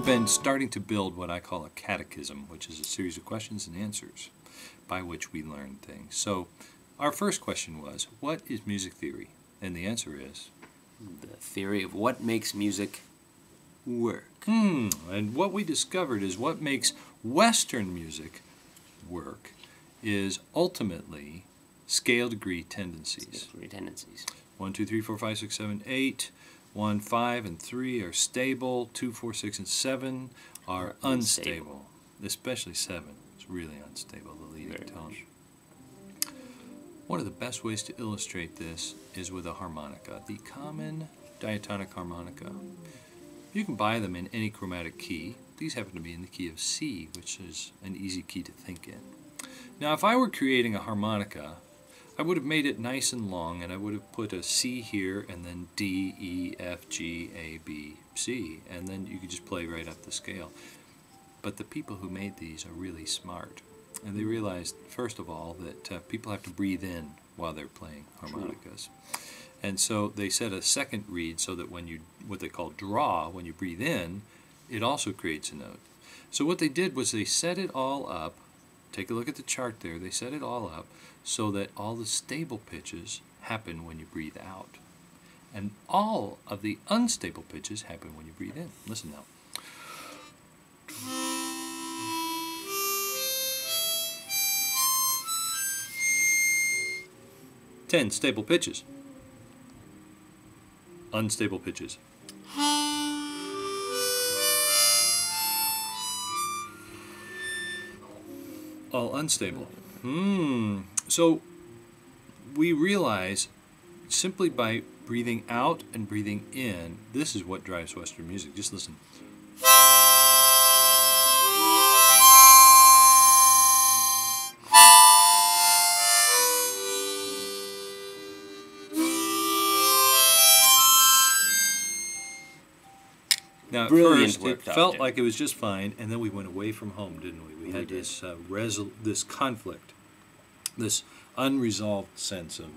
We've been starting to build what I call a catechism, which is a series of questions and answers by which we learn things. So our first question was, what is music theory? And the answer is? The theory of what makes music work. And what we discovered is what makes Western music work is ultimately scale degree tendencies. Scale degree tendencies. 1, 2, 3, 4, 5, 6, 7, 8. 1, 5, and 3 are stable. 2, 4, 6, and 7 are unstable. Especially 7. It's really unstable, the leading tone. One of the best ways to illustrate this is with a harmonica, the common diatonic harmonica. You can buy them in any chromatic key. These happen to be in the key of C, which is an easy key to think in. Now, if I were creating a harmonica, I would have made it nice and long, and I would have put a C here, and then D, E, F, G, A, B, C, and then you could just play right up the scale. But the people who made these are really smart, and they realized, first of all, that people have to breathe in while they're playing harmonicas. And so they set a second reed so that when you, what they call draw, when you breathe in, it also creates a note. So what they did was they set it all up. Take a look at the chart there. They set it all up so that all the stable pitches happen when you breathe out. And all of the unstable pitches happen when you breathe in. Listen now. 10 stable pitches. Unstable pitches. All unstable. So we realize simply by breathing out and breathing in, this is what drives Western music. Just listen. Now, at first, it felt like it was just fine, and then we went away from home, didn't we? We had this this conflict, this unresolved sense of,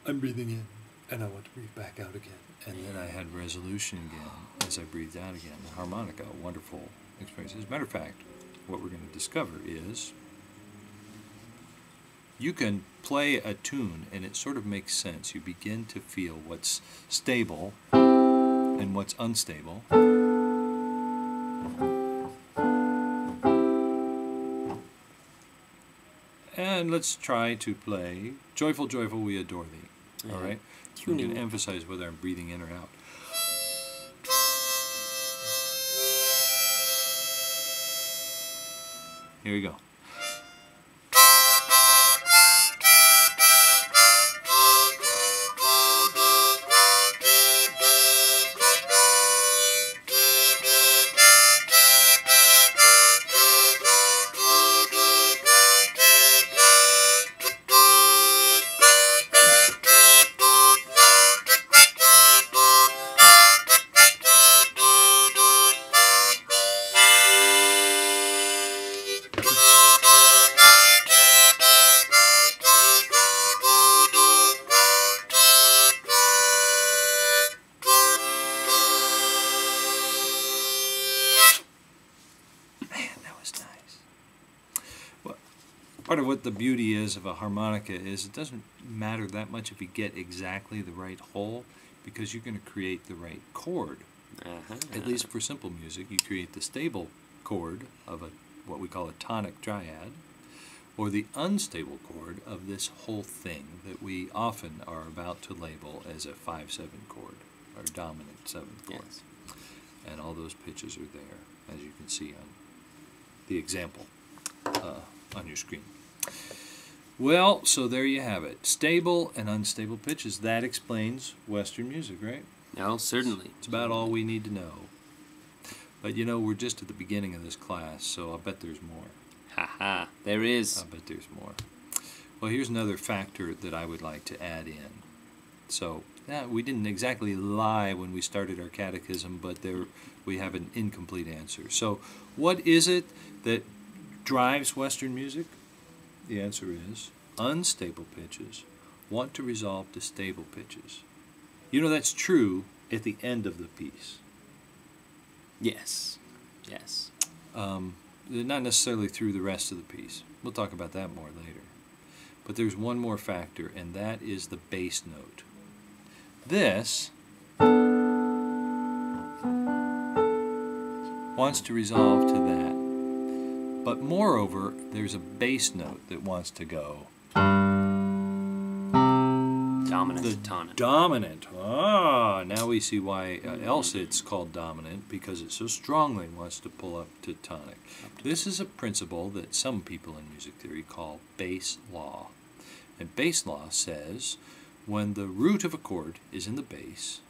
I'm breathing in, and I want to breathe back out again. And then I had resolution again as I breathed out again. The harmonica, a wonderful experience. As a matter of fact, what we're going to discover is you can play a tune, and it sort of makes sense. You begin to feel what's stable and what's unstable. And let's try to play Joyful, Joyful, We Adore Thee. All right? You can emphasize whether I'm breathing in or out. Here we go. Part of what the beauty is of a harmonica is it doesn't matter that much if you get exactly the right hole, because you're going to create the right chord. At least for simple music, you create the stable chord of what we call a tonic triad, or the unstable chord of this whole thing that we often are about to label as a 5/7 chord, or dominant 7th chord. Yes. And all those pitches are there, as you can see on the example on your screen. Well, so there you have it. Stable and unstable pitches. That explains Western music, right? No, certainly. It's about all we need to know. But you know, we're just at the beginning of this class, so I'll bet there's more. Ha, there is. I'll bet there's more. Well, here's another factor that I would like to add in. So, we didn't exactly lie when we started our catechism, but we have an incomplete answer. So, what is it that drives Western music? The answer is unstable pitches want to resolve to stable pitches. You know, that's true at the end of the piece. Yes. Yes. Not necessarily through the rest of the piece. We'll talk about that more later. But there's one more factor, and that is the bass note. This wants to resolve to that. But moreover, there's a bass note that wants to go. Dominant, tonic. Dominant. Ah, now we see why else it's called dominant, because it so strongly wants to pull up to tonic. This is a principle that some people in music theory call bass law. And bass law says when the root of a chord is in the bass,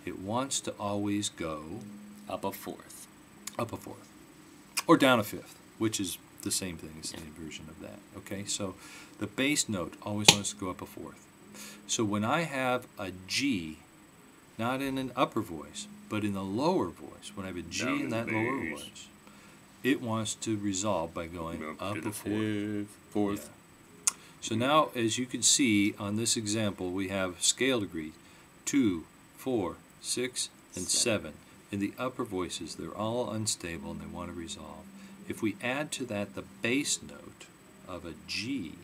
it wants to always go up a fourth. Up a fourth. Or down a fifth, which is the same thing as the inversion of that. Okay, so the bass note always wants to go up a fourth. So when I have a G, not in an upper voice, but in the lower voice, when I have a G in that lower voice, it wants to resolve by going up a fourth. Yeah. So now, as you can see on this example, we have scale degree 2, 4, 6, and 7. In the upper voices, they're all unstable and they want to resolve. If we add to that the bass note of a G,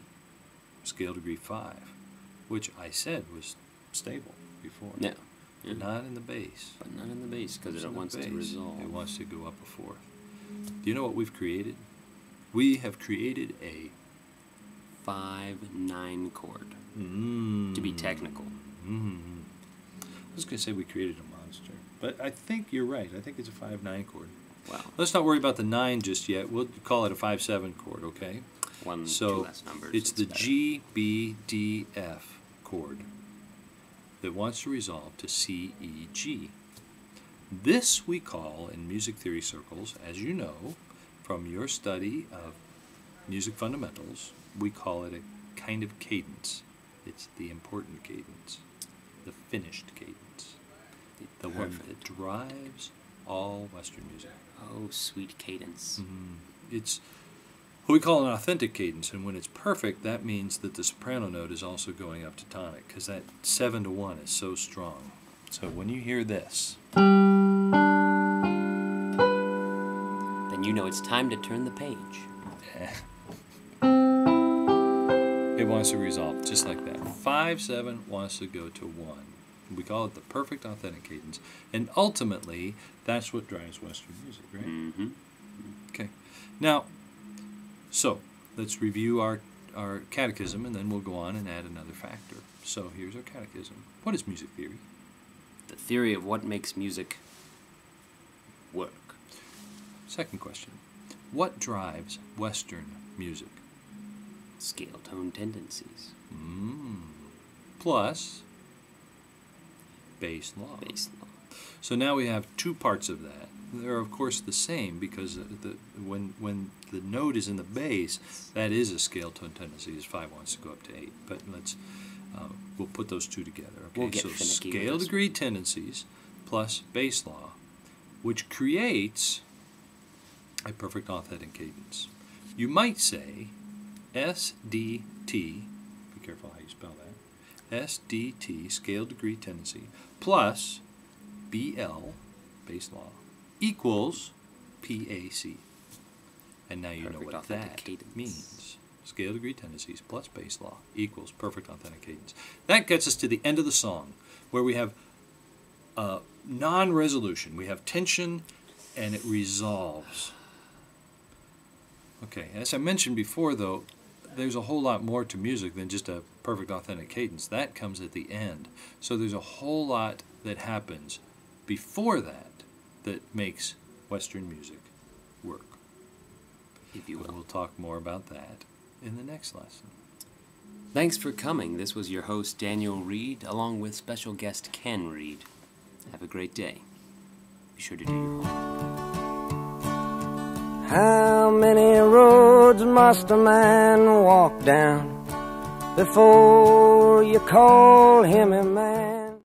scale degree 5, which I said was stable before. Yeah. But not in the bass. But not in the bass, because it wants to resolve. It wants to go up a fourth. Do you know what we've created? We have created a 5/9 chord. To be technical. I was going to say we created a monster, but I think you're right. I think it's a 5/9 chord. Wow. Let's not worry about the 9 just yet. We'll call it a 5/7 chord, okay? Two less numbers. It's the G, B, D, F chord that wants to resolve to C, E, G. This we call in music theory circles, as you know from your study of music fundamentals, we call it a kind of cadence. It's the important cadence, the finished cadence, the one that drives all Western music. Oh, sweet cadence. It's what we call an authentic cadence, and when it's perfect, that means that the soprano note is also going up to tonic, because that 7-to-1 is so strong. So when you hear this, then you know it's time to turn the page. It wants to resolve just like that. 5/7 wants to go to 1. We call it the perfect authentic cadence, and ultimately, that's what drives Western music, right? Okay. Now, so let's review our catechism, and then we'll go on and add another factor. So here's our catechism. What is music theory? The theory of what makes music work. Second question. What drives Western music? Scale tone tendencies. Plus bass law. Bass law. So now we have two parts of that. They're of course the same, because when the note is in the bass, that is a scale tone tendency. As 5 wants to go up to 8. But we'll put those two together. Okay, we'll get so finicky scale degree tendencies plus bass law, which creates a perfect authentic cadence. You might say SDT. Be careful how you spell that. SDT, scale degree tendency, plus BL, bass law, equals PAC. And now you know what that means. Scale degree tendencies plus bass law equals perfect authentic cadence. That gets us to the end of the song, where we have non-resolution. We have tension, and it resolves. Okay, as I mentioned before, though, there's a whole lot more to music than just a perfect authentic cadence. That comes at the end. So there's a whole lot that happens before that that makes Western music work. If you will. We'll talk more about that in the next lesson. Thanks for coming. This was your host, Daniel Reed, along with special guest Ken Reed. Have a great day. Be sure to do your homework. How many roads must a man walk down before you call him a man?